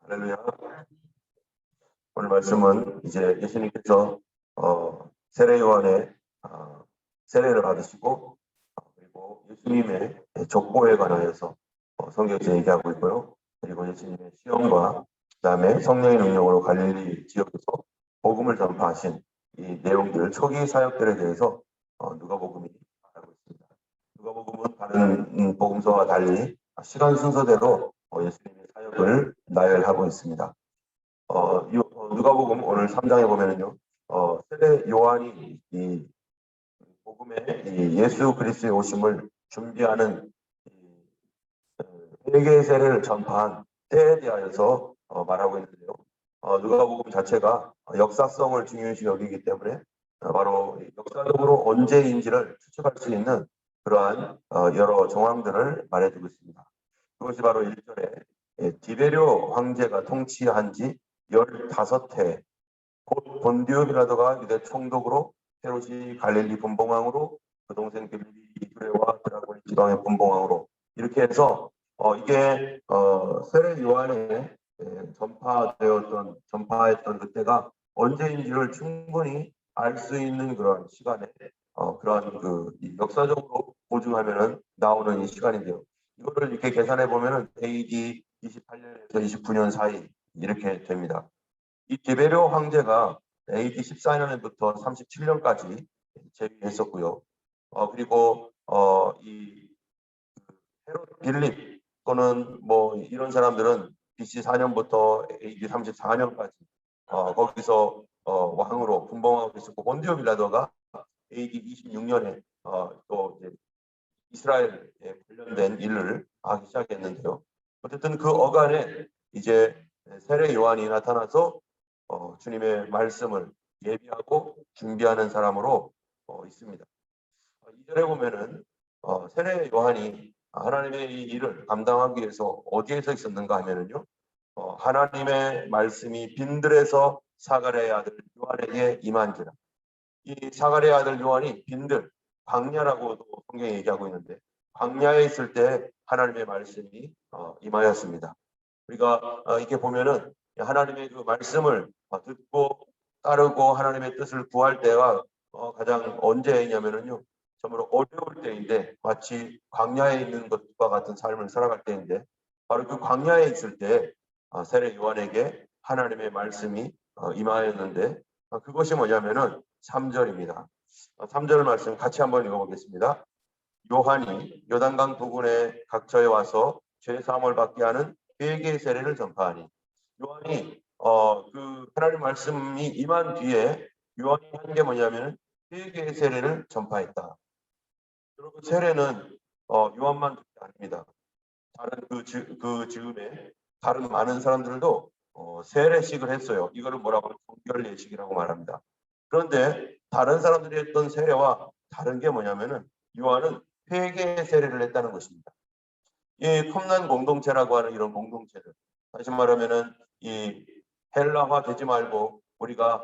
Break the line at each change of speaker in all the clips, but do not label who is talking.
할렐루야. 오늘 말씀은 이제 예수님께서 세례 요한의 세례를 받으시고 그리고 예수님의 족보에 관하여서 성경에서 얘기하고 있고요. 그리고 예수님의 시험과 그다음에 성령의 능력으로 갈릴리 지역에서 복음을 전파하신 이 내용들 초기 사역들에 대해서 누가복음이 말하고 있습니다. 누가복음은 다른 복음서와 달리 시간 순서대로 예수님의 사역을 나열하고 있습니다. 누가복음 오늘 3장에 보면은요, 세례 요한이 이 복음의 이 예수 그리스도의 오심을 준비하는 회개 세례를 전파한 때에 대하여서 말하고 있는데요. 누가복음 자체가 역사성을 중요시 여기기 때문에 바로 역사적으로 언제인지를 추측할 수 있는 그러한 여러 정황들을 말해주고 있습니다. 그것이 바로 1절에 디베료 황제가 통치한 지 15해 곧 본디오 빌라도가 유대 총독으로 헤롯이 갈릴리 분봉왕으로 그 동생 빌립이 이두레와 드라곤이 지방의 분봉왕으로 이렇게 해서 이게 세례 요한에 전파했던 그때가 언제인지를 충분히 알 수 있는 그런 시간에 그러한 그 역사적으로 보증하면은 나오는 이 시간인데요. 이거를 이렇게 계산해 보면은 AD 28년에서 29년 사이 이렇게 됩니다. 이 디베료 황제가 AD 14년부터 37년까지 재위했었고요. 그리고 이 헤롯 빌립 또는 뭐 이런 사람들은 BC 4년부터 AD 34년까지 거기서 왕으로 분봉하고 있었고 본디오 빌라도가 AD 26년에 또 이제 이스라엘에 관련된 일을 하기 시작했는데요. 어쨌든 그 어간에 이제 세례 요한이 나타나서 주님의 말씀을 예비하고 준비하는 사람으로 있습니다. 2절에 보면은 세례 요한이 하나님의 이 일을 감당하기 위해서 어디에서 있었는가 하면은요. 하나님의 말씀이 빈들에서 사가랴의 아들 요한에게 임한지라. 이 사가랴의 아들 요한이 빈들, 광야라고도 성경에 얘기하고 있는데 광야에 있을 때 하나님의 말씀이 임하였습니다. 우리가 이렇게 보면은 하나님의 그 말씀을 듣고 따르고 하나님의 뜻을 구할 때가 가장 언제냐면은요. 정말 어려울 때인데 마치 광야에 있는 것과 같은 삶을 살아갈 때인데 바로 그 광야에 있을 때 세례 요한에게 하나님의 말씀이 임하였는데 그것이 뭐냐면은 3절입니다. 3절 말씀 같이 한번 읽어보겠습니다. 요한이 요단강 부근의 각처에 와서 죄 사함을 받게 하는 회개 세례를 전파하니 요한이 그 하나님 말씀이 임한 뒤에 요한이 한 게 뭐냐면 회개 세례를 전파했다. 여러분 세례는 요한만 아닙니다. 다른 그 즈음에 다른 많은 사람들도 세례식을 했어요. 이거를 뭐라고 하면 종결 예식이라고 말합니다. 그런데 다른 사람들이 했던 세례와 다른 게 뭐냐면은 요한은 회개 세례를 했다는 것입니다. 이 컴난 공동체라고 하는 이런 공동체들, 다시 말하면은 이 헬라화 되지 말고 우리가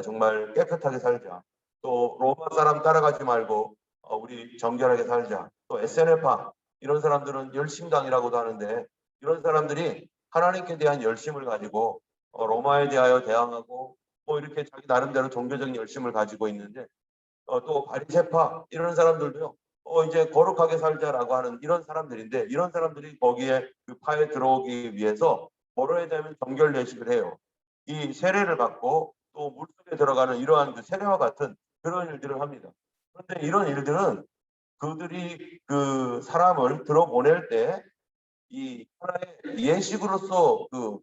정말 깨끗하게 살자. 또 로마 사람 따라가지 말고 우리 정결하게 살자. 또 SNF파 이런 사람들은 열심당이라고도 하는데 이런 사람들이 하나님께 대한 열심을 가지고 로마에 대하여 대항하고 뭐 이렇게 자기 나름대로 종교적인 열심을 가지고 있는데 또 바리새파 이런 사람들도요. 이제 거룩하게 살자라고 하는 이런 사람들인데 이런 사람들이 거기에 그 파에 들어오기 위해서 뭐로 해야 되면 정결 예식을 해요. 이 세례를 받고 또 물속에 들어가는 이러한 그 세례와 같은 그런 일들을 합니다. 그런데 이런 일들은 그들이 그 사람을 들어보낼 때 이 하나의 예식으로서 그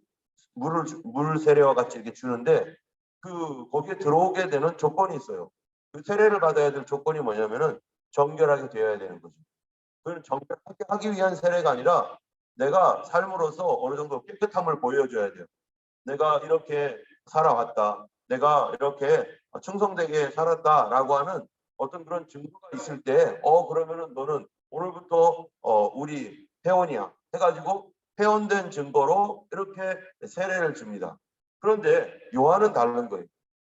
물 세례와 같이 이렇게 주는데 그 거기에 들어오게 되는 조건이 있어요. 그 세례를 받아야 될 조건이 뭐냐면은 정결하게 되어야 되는 거죠. 그걸 정결하게 하기 위한 세례가 아니라 내가 삶으로서 어느 정도 깨끗함을 보여줘야 돼요. 내가 이렇게 살아왔다. 내가 이렇게 충성되게 살았다라고 하는 어떤 그런 증거가 있을 때, 그러면은 너는 오늘부터 우리 회원이야 해가지고 회원된 증거로 이렇게 세례를 줍니다. 그런데 요한은 다른 거예요.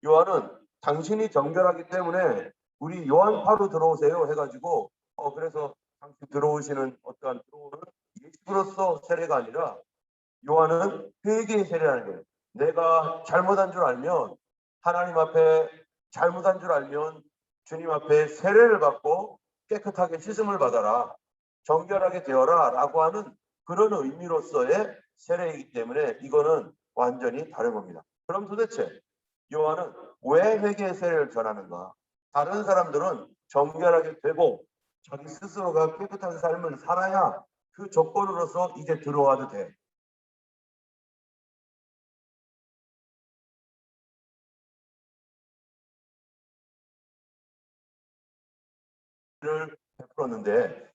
요한은 당신이 정결하기 때문에 우리 요한파로 들어오세요 해가지고 그래서 당신 들어오시는 어떠한 들어오는 예식으로서 세례가 아니라 요한은 회개의 세례라는 거예요. 내가 잘못한 줄 알면, 하나님 앞에 잘못한 줄 알면 주님 앞에 세례를 받고 깨끗하게 씻음을 받아라, 정결하게 되어라 라고 하는 그런 의미로서의 세례이기 때문에 이거는 완전히 다른 겁니다. 그럼 도대체 요한은 왜 회개의 세례를 전하는가? 다른 사람들은 정결하게 되고 자기 스스로가 깨끗한 삶을 살아야 그 조건으로서 이제 들어와도 돼. 를 베풀었는데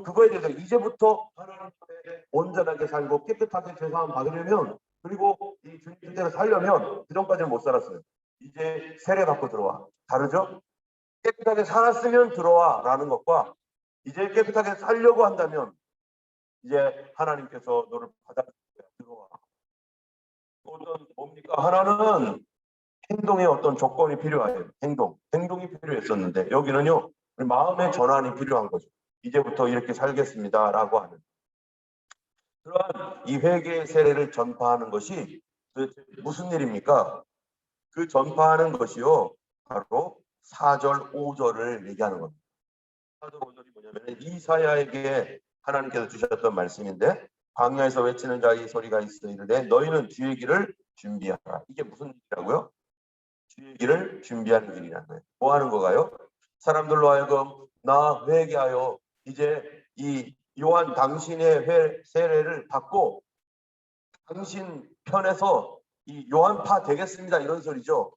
그거에 대해서 이제부터 하나님 앞에 온전하게 살고 깨끗하게 죄사함 받으려면, 그리고 이 주님 뜻대로 살려면 그 전까지는 못 살았어요. 이제 세례 받고 들어와. 다르죠? 깨끗하게 살았으면 들어와라는 것과 이제 깨끗하게 살려고 한다면 이제 하나님께서 너를 받아 들어와. 어떤 뭡니까? 하나는 행동에 어떤 조건이 필요해요. 행동이 필요했었는데 여기는요, 마음의 전환이 필요한 거죠. 이제부터 이렇게 살겠습니다라고 하는 그러한 이 회개의 세례를 전파하는 것이 도대체 무슨 일입니까? 그 전파하는 것이요, 바로 4절, 5절을 얘기하는 겁니다. 4절, 5절이 뭐냐면 이사야에게 하나님께서 주셨던 말씀인데, 광야에서 외치는 자의 소리가 있어 이르되 너희는 주의 길을 준비하라. 이게 무슨 일이라고요? 주의 길을 준비하는 길이라는 거예요. 뭐 하는 거가요? 사람들로 하여금 나 회개하여 이제 이 요한 당신의 세례를 받고 당신 편에서 이 요한파 되겠습니다, 이런 소리죠.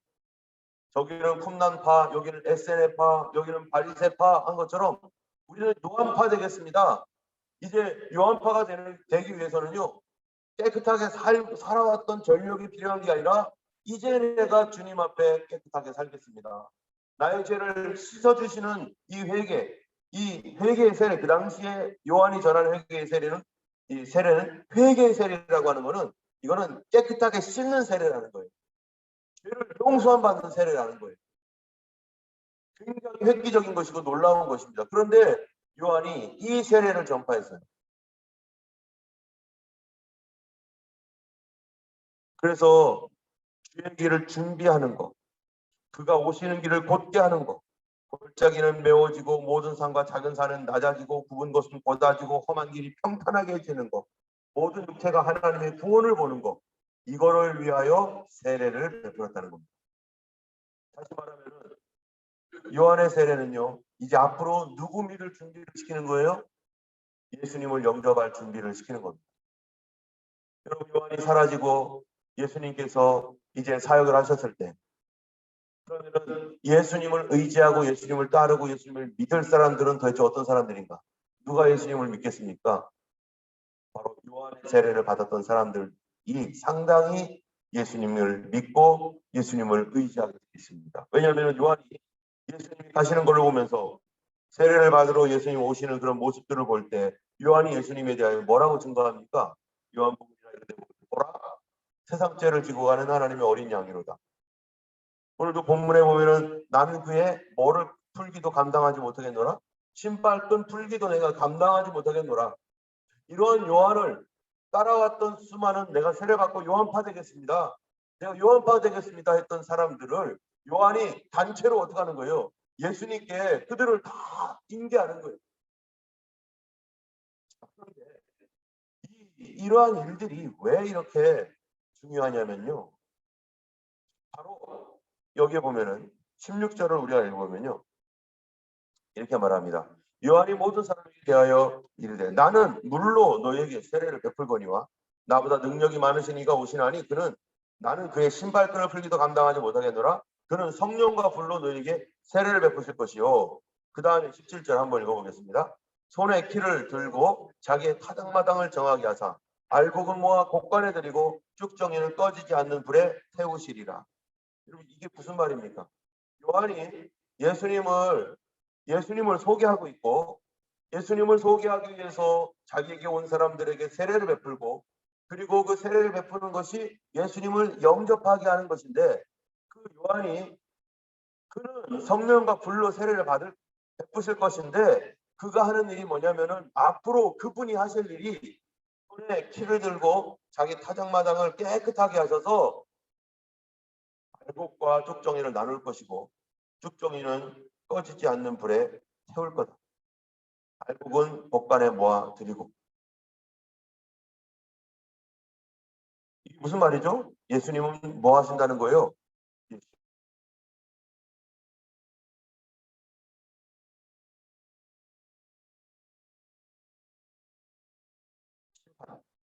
저기는 쿰난파, 여기는 SNF파, 여기는 바리새파 한 것처럼 우리는 요한파 되겠습니다. 이제 요한파가 되기 위해서는요, 깨끗하게 살아왔던 전력이 필요한 게 아니라 이제 내가 주님 앞에 깨끗하게 살겠습니다. 나의 죄를 씻어주시는 이 회개의 세례, 그 당시에 요한이 전하는 회개의 세례는, 이 세례는 회개의 세례라고 하는 거는 이거는 깨끗하게 씻는 세례라는 거예요. 죄를 용서함 받는 세례라는 거예요. 굉장히 획기적인 것이고 놀라운 것입니다. 그런데 요한이 이 세례를 전파했어요. 그래서 주의 길을 준비하는 것, 그가 오시는 길을 곧게 하는 것, 골짜기는 메워지고 모든 산과 작은 산은 낮아지고 굽은 것은 곧아지고 험한 길이 평탄하게 해지는 것, 모든 육체가 하나님의 구원을 보는 것, 이거를 위하여 세례를 베풀었다는 겁니다. 다시 말하면 요한의 세례는요, 이제 앞으로 누구 믿을 준비를 시키는 거예요? 예수님을 영접할 준비를 시키는 겁니다. 여러분, 요한이 사라지고 예수님께서 이제 사역을 하셨을 때, 그러면 예수님을 의지하고 예수님을 따르고 예수님을 믿을 사람들은 도대체 어떤 사람들인가? 누가 예수님을 믿겠습니까? 바로 요한의 세례를 받았던 사람들이 상당히 예수님을 믿고 예수님을 의지하게 되어 있습니다. 왜냐하면 요한이 예수님이 가시는 걸로 보면서 세례를 받으러 예수님 오시는 그런 모습들을 볼 때 요한이 예수님에 대하여 뭐라고 증거합니까? 요한복음이나 이런 데 보라, 세상 죄를 지고 가는 하나님의 어린 양이로다. 오늘도 본문에 보면은 나는 그의 뭐를 풀기도 감당하지 못하겠노라, 신발끈 풀기도 내가 감당하지 못하겠노라. 이러한 요한을 따라왔던 수많은 내가 세례받고 요한파 되겠습니다, 내가 요한파 되겠습니다 했던 사람들을 요한이 단체로 어떻게 하는 거예요? 예수님께 그들을 다 인계하는 거예요. 그런데 이러한 일들이 왜 이렇게 중요하냐면요, 바로 여기에 보면은 16절을 우리가 읽어보면요, 이렇게 말합니다. 요한이 모든 사람에게 대하여 이르되 나는 물로 너에게 세례를 베풀거니와 나보다 능력이 많으신 이가 오시나니 그는 나는 그의 신발끈을 풀기도 감당하지 못하겠노라. 그는 성령과 불로 너에게 세례를 베푸실 것이요. 그 다음에 17절 한번 읽어보겠습니다. 손에 키를 들고 자기의 타당마당을 정하게 하사 알곡은 모아 곡간에 들이고 쭉정이는 꺼지지 않는 불에 태우시리라. 여러분, 이게 무슨 말입니까? 요한이 예수님을 예수님을 소개하고 있고, 예수님을 소개하기 위해서 자기에게 온 사람들에게 세례를 베풀고, 그리고 그 세례를 베푸는 것이 예수님을 영접하게 하는 것인데, 그 요한이 그는 성령과 불로 세례를 베푸실 것인데, 그가 하는 일이 뭐냐면은 앞으로 그분이 하실 일이 손에 키를 들고 자기 타작마당을 깨끗하게 하셔서 알곡과 쭉정이를 나눌 것이고 쭉정이는 꺼지지 않는 불에 태울 거다. 알곡은 복간에 모아 드리고. 이게 무슨 말이죠? 예수님은 뭐 하신다는 거예요?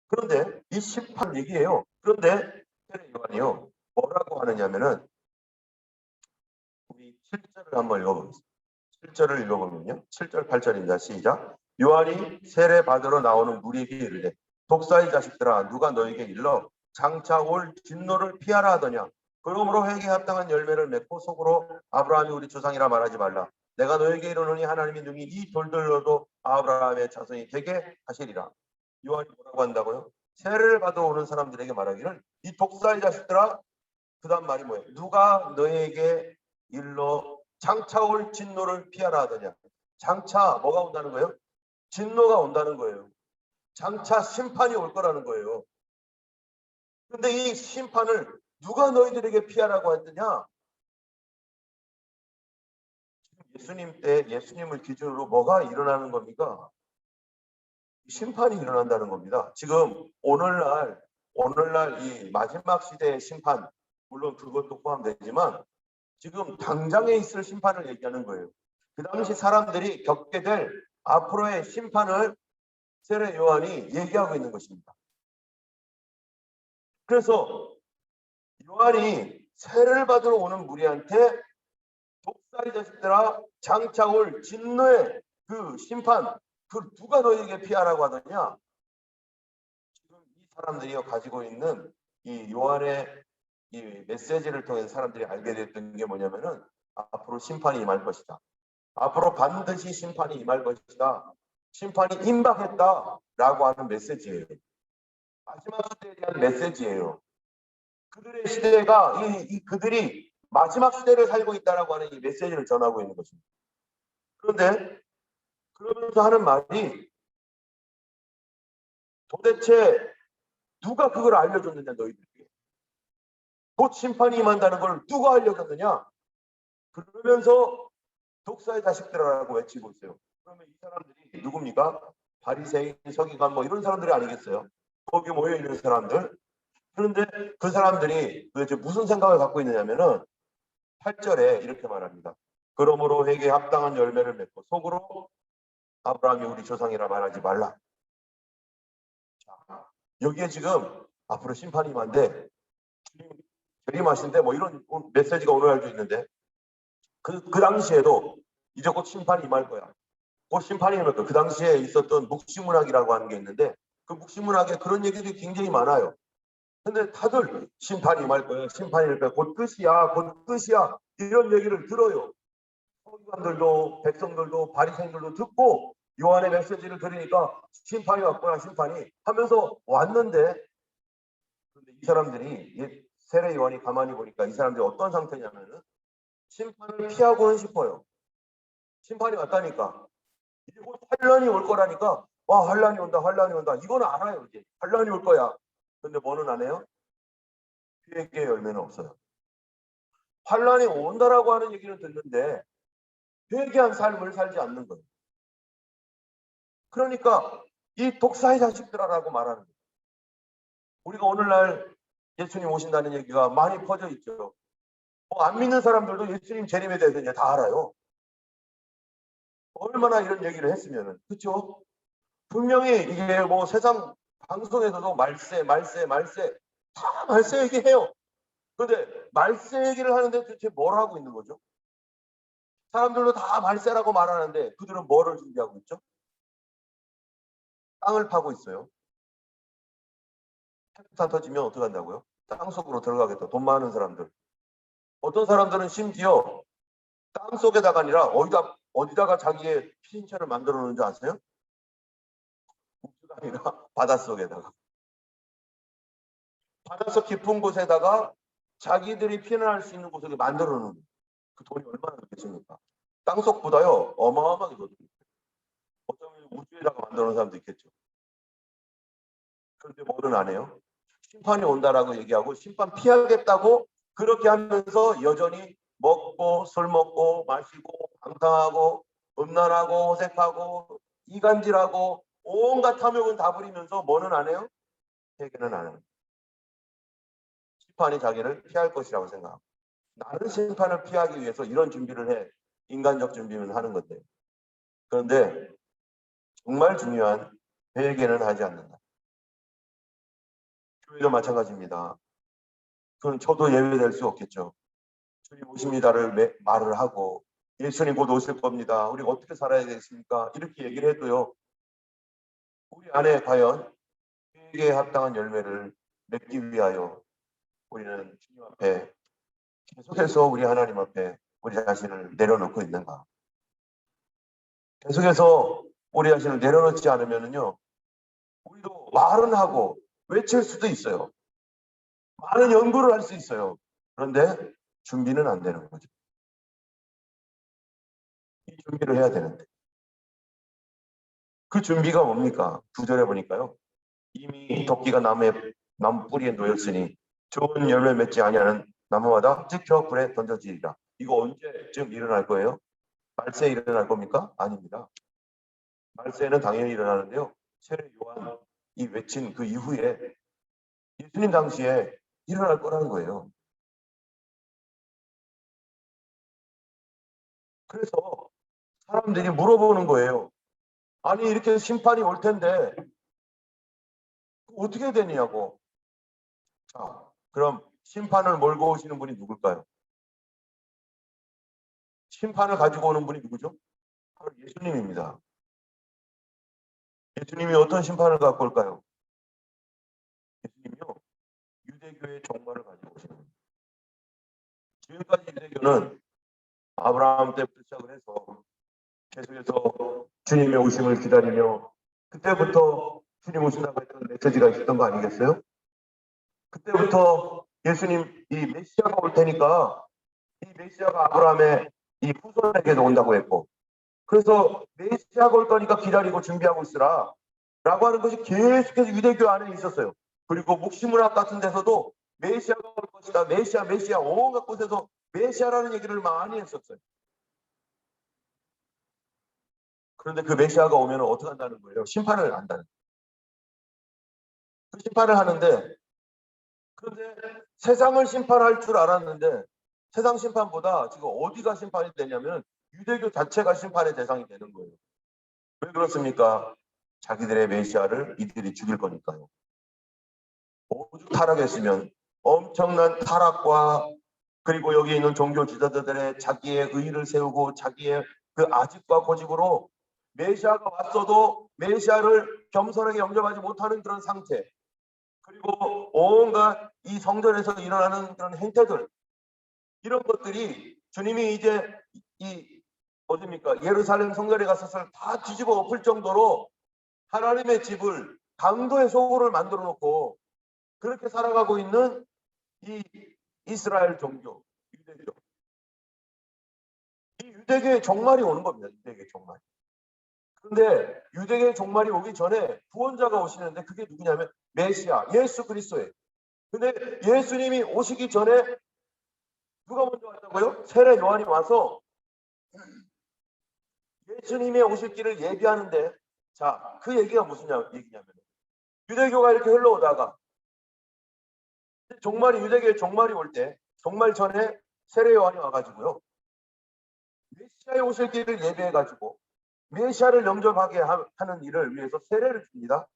그런데 이 심판 얘기예요. 그런데 요한이요 뭐라고 하느냐면은 우리 7절을 한번 읽어보겠습니다. 7절을 읽어보면요. 7절 8절입니다. 시작. 요한이 세례 받으러 나오는 무리에게 이르되 독사의 자식들아 누가 너에게 일러 장차 올 진노를 피하라 하더냐. 그러므로 회개에 합당한 열매를 맺고 속으로 아브라함이 우리 조상이라 말하지 말라. 내가 너에게 이르노니 하나님이 능히 이 돌들로도 아브라함의 자손이 되게 하시리라. 요한이 뭐라고 한다고요? 세례를 받으러 오는 사람들에게 말하기를 이 독사의 자식들아 그 다음 말이 뭐예요? 누가 너에게 일러 장차 올 진노를 피하라 하더냐. 장차 뭐가 온다는 거예요? 진노가 온다는 거예요. 장차 심판이 올 거라는 거예요. 그런데 이 심판을 누가 너희들에게 피하라고 했느냐? 예수님 때 예수님을 기준으로 뭐가 일어나는 겁니까? 심판이 일어난다는 겁니다. 지금 오늘날 이 마지막 시대의 심판, 물론 그것도 포함되지만 지금 당장에 있을 심판을 얘기하는 거예요. 그 당시 사람들이 겪게 될 앞으로의 심판을 세례 요한이 얘기하고 있는 것입니다. 그래서 요한이 세례를 받으러 오는 무리한테 독사의 자식들아 장차 올 진노의 그 심판 그 누가 너에게 피하라고 하더냐. 지금 이 사람들이 가지고 있는 이 요한의 이 메시지를 통해 사람들이 알게 됐던 게 뭐냐면은 앞으로 심판이 임할 것이다. 앞으로 반드시 심판이 임할 것이다. 심판이 임박했다라고 하는 메시지예요. 마지막 시대에 대한 메시지예요. 그들의 시대가 그들이 마지막 시대를 살고 있다라고 하는 이 메시지를 전하고 있는 것입니다. 그런데 그러면서 하는 말이 도대체 누가 그걸 알려줬느냐 너희들에게. 곧 심판이 임한다는 걸 누가 알려줬느냐. 그러면서 독사의 자식들이라고 외치고 있어요. 그러면 이 사람들이 누굽니까? 바리새인, 서기관 뭐 이런 사람들이 아니겠어요? 거기 모여 있는 사람들. 그런데 그 사람들이 도대체 무슨 생각을 갖고 있느냐면은 8절에 이렇게 말합니다. 그러므로 회개에 합당한 열매를 맺고 속으로 아브라함이 우리 조상이라 말하지 말라. 자, 여기에 지금 앞으로 심판이 임한데 재림하신데 뭐 이런 메시지가 오늘 알고 있는데 그 당시에도 이제 곧 심판이 임할 거야. 곧 심판이 임할 거야. 그 당시에 있었던 묵시문학이라고 하는 게 있는데 그 묵시문학에 그런 얘기들이 굉장히 많아요. 근데 다들 심판이 임할 거야. 심판이 임할 거야. 곧 끝이야. 곧 끝이야. 이런 얘기를 들어요. 서기관들도 백성들도 바리새인들도 듣고 요한의 메시지를 들으니까 심판이 왔구나 심판이 하면서 왔는데 근데 이 사람들이 세례 요한이 가만히 보니까 이 사람들이 어떤 상태냐면은 심판을 피하고는 싶어요. 심판이 왔다니까 이제 곧 환란이 올 거라니까 와 환란이 온다 환란이 온다 이거는 알아요 이제 환란이 올 거야. 근데 뭐는 안 해요? 회개의 열매는 없어요. 환란이 온다라고 하는 얘기는 듣는데 회개한 삶을 살지 않는 거예요. 그러니까 이 독사의 자식들아라고 말하는 거예요. 우리가 오늘날 예수님 오신다는 얘기가 많이 퍼져 있죠. 안 믿는 사람들도 예수님 재림에 대해서 이제 다 알아요. 얼마나 이런 얘기를 했으면은 그렇죠? 분명히 이게 뭐 세상 방송에서도 말세 다 말세 얘기해요. 근데 말세 얘기를 하는데 도대체 뭘 하고 있는 거죠? 사람들도 다 말세라고 말하는데 그들은 뭐를 준비하고 있죠? 땅을 파고 있어요. 핵탄 터지면 어떻게 한다고요? 땅 속으로 들어가겠다. 돈 많은 사람들. 어떤 사람들은 심지어 땅 속에다가 아니라 어디다가 자기의 피신처를 만들어 놓는 줄 아세요? 우주가 아니라 바닷속에다가. 바닷속 깊은 곳에다가 자기들이 피난할 수 있는 곳을 만들어 놓는 그 돈이 얼마나 되겠습니까? 땅속보다요 어마어마하게 더 들어요. 어쩌면 우주에다가 만들어 놓은 사람도 있겠죠. 그런데 뭐는 안 해요? 심판이 온다라고 얘기하고 심판 피하겠다고 그렇게 하면서 여전히 먹고 술 먹고 마시고 방탕하고 음란하고 호색하고 이간질하고 온갖 탐욕은 다 부리면서 뭐는 안 해요? 회개는 안 해요. 심판이 자기를 피할 것이라고 생각하고 나는 심판을 피하기 위해서 이런 준비를 해. 인간적 준비는 하는 건데. 그런데 정말 중요한 회개는 하지 않는다. 교회도 마찬가지입니다. 그건 저도 예외될 수 없겠죠. 주님 오십니다를 말을 하고 예수님 곧 오실 겁니다. 우리가 어떻게 살아야 되겠습니까? 이렇게 얘기를 해도요. 우리 안에 과연 회개에 합당한 열매를 맺기 위하여 우리는 주님 앞에 계속해서 우리 하나님 앞에 우리 자신을 내려놓고 있는가? 계속해서 우리 자신을 내려놓지 않으면요, 우리도 말은 하고 외칠 수도 있어요. 많은 연구를 할 수 있어요. 그런데 준비는 안 되는 거죠. 이 준비를 해야 되는데. 그 준비가 뭡니까? 9절에 보니까요. 이미 도끼가 나무 뿌리에 놓였으니 좋은 열매 맺지 아니하는 나무마다 찍혀 불에 던져지리라. 이거 언제쯤 일어날 거예요? 말세에 일어날 겁니까? 아닙니다. 말세는 당연히 일어나는데요. 세례 요한 이 외친 그 이후에 예수님 당시에 일어날 거라는 거예요. 그래서 사람들이 물어보는 거예요. 아니 이렇게 심판이 올 텐데 어떻게 되느냐고. 자, 그럼 심판을 몰고 오시는 분이 누굴까요? 심판을 가지고 오는 분이 누구죠? 바로 예수님입니다. 예수님이 어떤 심판을 갖고 올까요? 예수님이요. 유대교의 종말을 가지고 오시는 겁니다. 지금까지 유대교는 아브라함 때부터 시작을 해서 계속해서 주님의 오심을 기다리며 그때부터 주님 오신다고 했던 메시지가 있었던 거 아니겠어요? 그때부터 예수님 이 메시아가 올 테니까 이 메시아가 아브라함의 이 후손에게도 온다고 했고 그래서 메시아가 올 거니까 기다리고 준비하고 있으라 라고 하는 것이 계속해서 유대교 안에 있었어요. 그리고 묵시문학 같은 데서도 메시아가 올 것이다. 메시아 온갖 곳에서 메시아라는 얘기를 많이 했었어요. 그런데 그 메시아가 오면 어떻게 한다는 거예요? 심판을 한다는 거예요. 그 심판을 하는데 그런데 세상을 심판할 줄 알았는데 세상 심판보다 지금 어디가 심판이 되냐면 유대교 자체가 심판의 대상이 되는 거예요. 왜 그렇습니까? 자기들의 메시아를 이들이 죽일 거니까요. 오죽 타락했으면 엄청난 타락과 그리고 여기 있는 종교 지도자들의 자기의 의의를 세우고 자기의 그 아집과 고집으로 메시아가 왔어도 메시아를 겸손하게 영접하지 못하는 그런 상태 그리고 온갖 이 성전에서 일어나는 그런 행태들 이런 것들이 주님이 이제 이 어딥니까 예루살렘 성전에 가서 다 뒤집어 엎을 정도로 하나님의 집을 강도의 소굴을 만들어 놓고 그렇게 살아가고 있는 이 이스라엘 종교 유대교 이 유대교의 종말이 오는 겁니다. 유대교의 종말. 그런데 유대교의 종말이 오기 전에 구원자가 오시는데 그게 누구냐면 메시아 예수 그리스도예요. 근데 예수님이 오시기 전에 누가 먼저 왔다고요? 세례 요한이 와서 예수님의 오실 길을 예비하는데 자, 그 얘기가 무슨 얘기냐면 유대교가 이렇게 흘러오다가 종말이 유대교의 종말이 올 때 종말 전에 세례 요한이 와가지고요. 메시아의 오실 길을 예비해가지고 메시아를 영접하게 하는 일을 위해서 세례를 줍니다.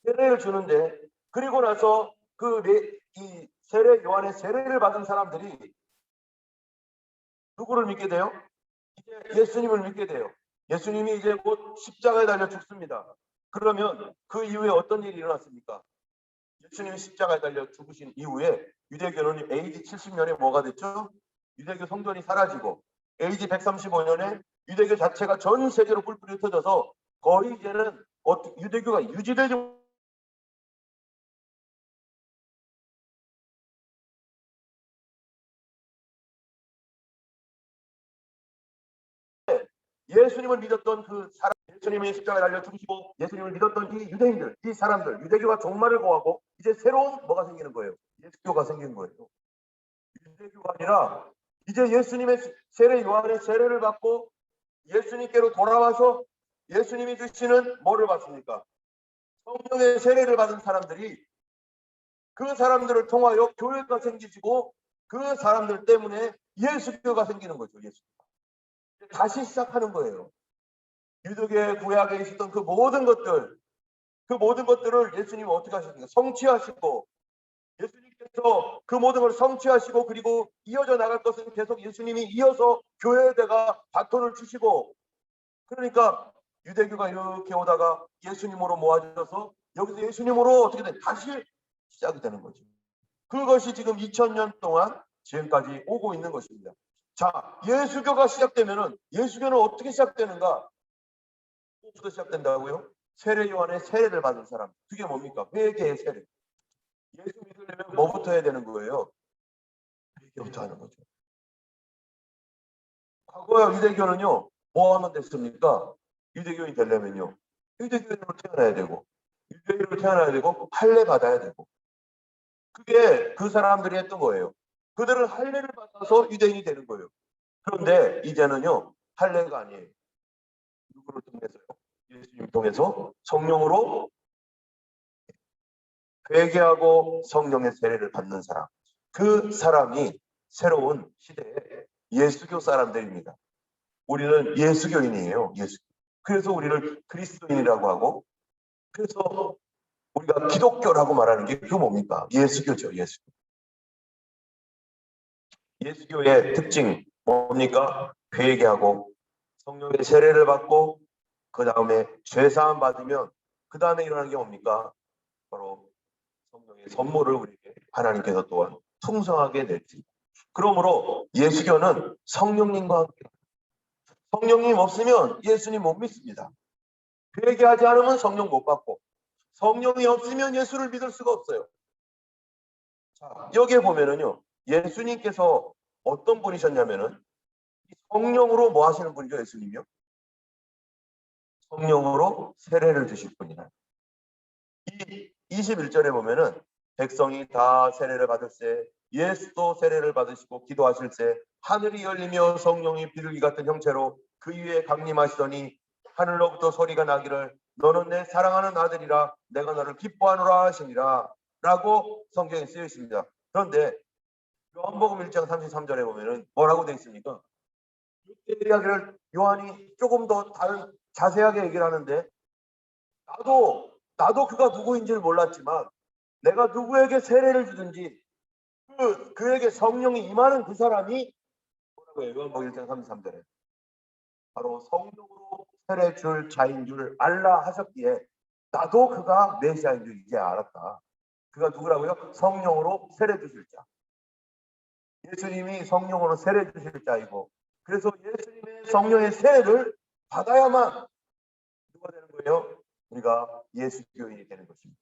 세례를 주는데 그리고 나서 이 세례 요한의 세례를 받은 사람들이 누구를 믿게 돼요? 이제 예수님을 믿게 돼요. 예수님이 이제 곧 십자가에 달려 죽습니다. 그러면 그 이후에 어떤 일이 일어났습니까? 예수님이 십자가에 달려 죽으신 이후에 유대교는 AD 70년에 뭐가 됐죠? 유대교 성전이 사라지고 AD 135년에 유대교 자체가 전 세계로 뿔뿔이 흩어져서 거의 이제는 유대교가 유지되지 예수님을 믿었던 그 사람 예수님이 십자가에 달려 죽으시고 예수님을 믿었던 이 유대인들, 이 사람들, 유대교가 종말을 고하고 이제 새로운 뭐가 생기는 거예요? 예수교가 생긴 거예요. 유대교가 아니라 이제 예수님의 세례, 요한의 세례를 받고 예수님께로 돌아와서 예수님이 주시는 뭐를 받습니까? 성령의 세례를 받은 사람들이 그 사람들을 통하여 교회가 생기시고 그 사람들 때문에 예수교가 생기는 거죠. 예수교. 다시 시작하는 거예요. 유대교의 구약에 있었던 그 모든 것들을 예수님이 어떻게 하셨습니까? 성취하시고 예수님께서 그 모든 걸 성취하시고 그리고 이어져 나갈 것은 계속 예수님이 이어서 교회에다가 바톤을 주시고 그러니까 유대교가 이렇게 오다가 예수님으로 모아져서 여기서 예수님으로 어떻게 돼? 다시 시작이 되는 거죠. 그것이 지금 2000년 동안 지금까지 오고 있는 것입니다. 자, 예수교가 시작되면은 예수교는 어떻게 시작되는가? 어떻게 시작된다고요? 세례 요한의 세례를 받은 사람. 그게 뭡니까? 회개의 세례. 예수 믿으려면 뭐부터 해야 되는 거예요? 회개부터 하는 거죠. 과거 유대교는요, 뭐 하면 됐습니까? 유대교인이 되려면요, 유대교인으로 태어나야 되고, 유대인으로 태어나야 되고, 할례 받아야 되고. 그게 그 사람들이 했던 거예요. 그들은 할례를 받아서 유대인이 되는 거예요. 그런데 이제는요, 할례가 아니에요. 누구를 통해서요? 예수님 통해서 성령으로 회개하고 성령의 세례를 받는 사람. 그 사람이 새로운 시대의 예수교 사람들입니다. 우리는 예수교인이에요. 예수. 그래서 우리를 그리스도인이라고 하고 그래서 우리가 기독교라고 말하는 게 그 뭡니까? 예수교죠. 예수교. 예수교의 특징 뭡니까? 회개하고 성령의 세례를 받고 그 다음에 죄사함 받으면 그 다음에 일어나는 게 뭡니까? 바로 성령의 선물을 우리에게 하나님께서 또한 풍성하게 내지. 그러므로 예수교는 성령님과 함께 성령님 없으면 예수님 못 믿습니다. 회개하지 않으면 성령 못 받고 성령이 없으면 예수를 믿을 수가 없어요. 자, 여기에 보면은요. 예수님께서 어떤 분이셨냐면은 성령으로 뭐 하시는 분이죠, 예수님이요? 성령으로 세례를 주실 분이다. 이 21절에 보면은 백성이 다 세례를 받을세 예수도 세례를 받으시고 기도하실세 하늘이 열리며 성령이 비둘기 같은 형체로 그 위에 강림하시더니 하늘로부터 소리가 나기를 너는 내 사랑하는 아들이라 내가 너를 기뻐하노라 하시니라 라고 성경에 쓰여 있습니다. 그런데 요한복음 1장 33절에 보면은 뭐라고 되어 있습니까? 이때 이야기를 요한이 조금 더 다른 자세하게 얘기를 하는데 나도 그가 누구인지를 몰랐지만 내가 누구에게 세례를 주든지 그에게 성령이 임하는 그 사람이 뭐라고 해요? 요한복음 1장 33절에 바로 성령으로 세례 줄 자인 줄 알라 하셨기에 나도 그가 메시아인 줄 이제 알았다. 그가 누구라고요? 성령으로 세례 주실 자. 예수님이 성령으로 세례 주실 자이고 그래서 예수님의 성령의 세례를 받아야만 누가 되는 거예요? 우리가 예수교인이 되는 것입니다.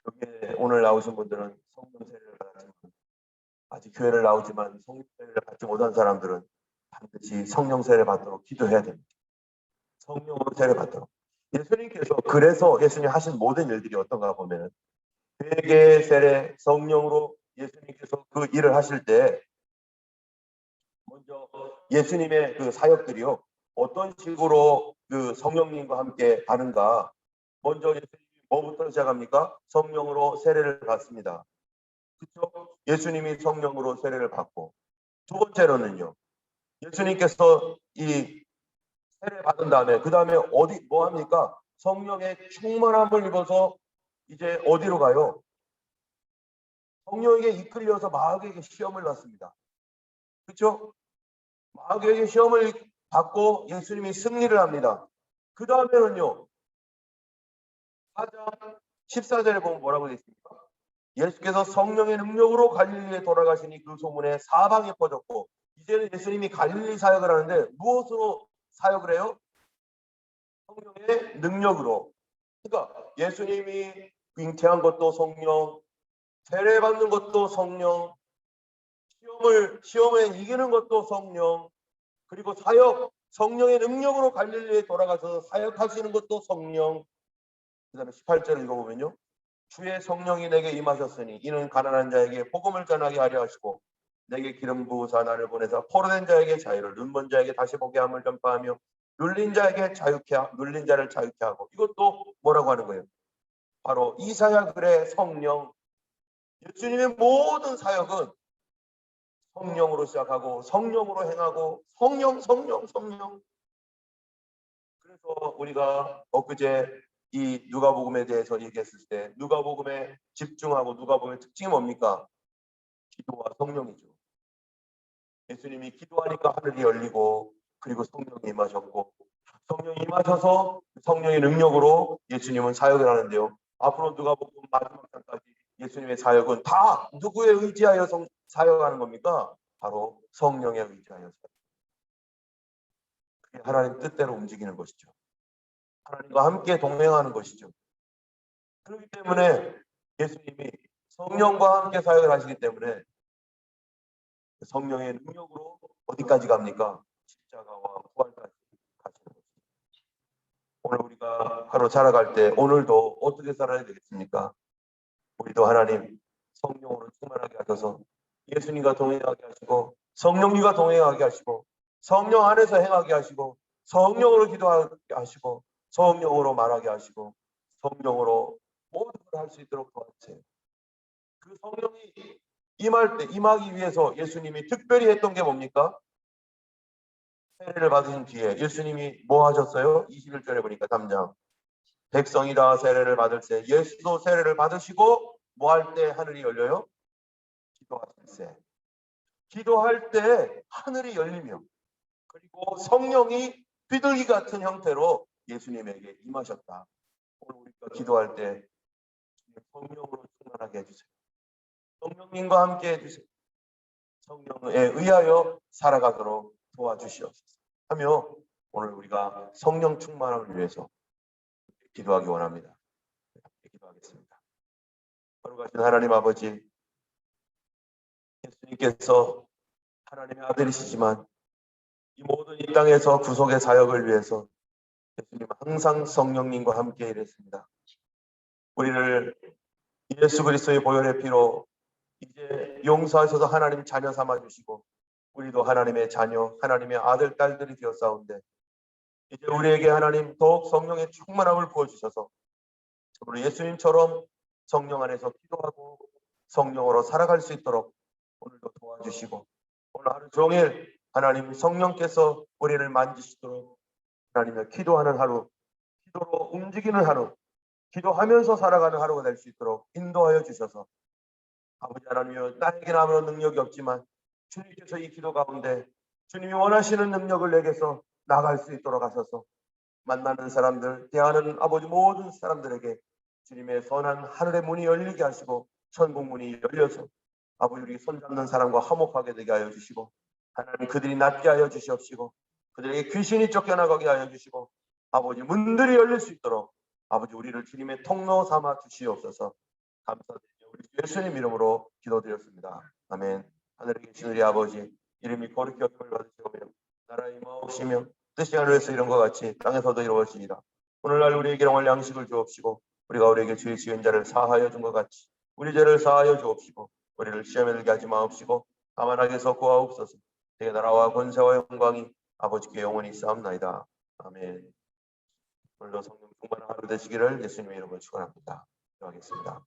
여기에 오늘 나오신 분들은 성령 세례를 받았지만 아직 교회를 나오지만 성령 세례를 받지 못한 사람들은 반드시 성령 세례를 받도록 기도해야 됩니다. 성령으로 세례 받도록. 예수님께서 그래서 예수님 하신 모든 일들이 어떤가 보면 회개 세례 성령으로 예수님께서 그 일을 하실 때 먼저 예수님의 그 사역들이요 어떤 식으로 그 성령님과 함께 하는가. 먼저 예수님이 뭐부터 시작합니까? 성령으로 세례를 받습니다. 그렇죠? 예수님이 성령으로 세례를 받고 두 번째로는요. 예수님께서 이 세례 받은 다음에 그 다음에 어디 뭐 합니까? 성령의 충만함을 입어서 이제 어디로 가요? 성령에게 이끌려서 마귀에게 시험을 받습니다. 그렇죠? 마귀에게 시험을 받고 예수님이 승리를 합니다. 그 다음에는요. 4장 14절에 보면 뭐라고 되어 있습니까? 예수께서 성령의 능력으로 갈릴리에 돌아가시니 그 소문에 사방에 퍼졌고 이제는 예수님이 갈릴리 사역을 하는데 무엇으로 사역을 해요? 성령의 능력으로. 그러니까 예수님이 잉태한 것도 성령, 세례받는 것도 성령, 시험을 이기는 것도 성령, 그리고 사역, 성령의 능력으로 갈릴리에 돌아가서 사역하시는 것도 성령. 그다음에 18절을 읽어보면요. 주의 성령이 내게 임하셨으니 이는 가난한 자에게 복음을 전하게 하려 하시고 내게 기름 부으사 나를 보내사 포로된 자에게 자유를, 눈먼 자에게 다시 보게 함을 전파하며 눌린 자를 자유케 하고. 이것도 뭐라고 하는 거예요? 바로 이사야 글의 성령. 예수님의 모든 사역은 성령으로 시작하고 성령으로 행하고 성령. 그래서 우리가 엊그제 이 누가복음에 대해서 얘기했을 때 누가복음에 집중하고 누가복음의 특징이 뭡니까? 기도와 성령이죠. 예수님이 기도하니까 하늘이 열리고 그리고 성령이 임하셨고 성령이 임하셔서 성령의 능력으로 예수님은 사역을 하는데요. 앞으로 누가복음 마지막 장까지 예수님의 사역은 다 누구에 의지하여 사역하는 겁니까? 바로 성령에 의지하여. 그게 하나님 뜻대로 움직이는 것이죠. 하나님과 함께 동행하는 것이죠. 그렇기 때문에 예수님이 성령과 함께 사역을 하시기 때문에 성령의 능력으로 어디까지 갑니까? 십자가와 부활까지 가시는 것입니다. 오늘 우리가 하루 살아갈 때 오늘도 어떻게 살아야 되겠습니까? 우리도 하나님 성령으로 충만하게 하셔서 예수님과 동행하게 하시고 성령님과 동행하게 하시고 성령 안에서 행하게 하시고 성령으로 기도하게 하시고 성령으로 말하게 하시고 성령으로 모든 걸 할 수 있도록 도와주세요. 그 성령이 임하기 위해서 예수님이 특별히 했던 게 뭡니까? 세례를 받으신 뒤에 예수님이 뭐 하셨어요? 21절에 보니까 3장. 백성이 다 세례를 받을 때 예수도 세례를 받으시고 뭐 할 때 하늘이 열려요? 기도하실 때. 기도할 때 하늘이 열리며 그리고 성령이 비둘기 같은 형태로 예수님에게 임하셨다. 오늘 우리가 기도할 때 성령으로 충만하게 해주세요. 성령님과 함께 해주세요. 성령에 의하여 살아가도록 도와주시옵소서 하며 오늘 우리가 성령 충만함을 위해서 기도하기 원합니다. 기도하겠습니다. 거룩하신 하나님 아버지, 예수님께서 하나님의 아들이시지만 이 모든 이 땅에서 구속의 사역을 위해서 예수님은 항상 성령님과 함께 일했습니다. 우리를 예수 그리스도의 보혈의 피로 이제 용서하셔서 하나님 자녀 삼아 주시고 우리도 하나님의 자녀, 하나님의 아들, 딸들이 되었사온데 이제 우리에게 하나님 더욱 성령의 충만함을 부어주셔서 우리 예수님처럼 성령 안에서 기도하고 성령으로 살아갈 수 있도록 오늘도 도와주시고 오늘 하루 종일 하나님 성령께서 우리를 만지시도록 하나님의 기도하는 하루, 기도로 움직이는 하루, 기도하면서 살아가는 하루가 될 수 있도록 인도하여 주셔서 아버지 하나님이여 나에게는 아무런 능력이 없지만 주님께서 이 기도 가운데 주님이 원하시는 능력을 내게서 나갈 수 있도록 하셔서 만나는 사람들, 대하는 아버지 모든 사람들에게 주님의 선한 하늘의 문이 열리게 하시고 천국 문이 열려서 아버지 우리 손잡는 사람과 화목하게 되게 하여 주시고 하나님 그들이 낫게 하여 주시옵시고 그들에게 귀신이 쫓겨나가게 하여 주시고 아버지 문들이 열릴 수 있도록 아버지 우리를 주님의 통로 삼아 주시옵소서. 감사드리며 우리 예수님 이름으로 기도드렸습니다. 아멘. 하늘에 계신 우리 아버지 이름이 거룩히 여김을 받으시오며 나라의 임하옵시며 뜻이 하늘에서 이룬 것 같이 땅에서도 이루어지이다. 오늘날 우리에게 영원한 양식을 주옵시고 우리가 우리에게 죄 지은 자를 사하여 준 것 같이 우리 죄를 사하여 주옵시고 우리를 시험에 들게 하지 마옵시고 다만 악에서 구하옵소서. 대개 나라와 권세와 영광이 아버지께 영원히 있사옵나이다. 아멘. 오늘도 성령 충만한 하루 되시기를 예수님의 이름으로 축원합니다. 기도하겠습니다.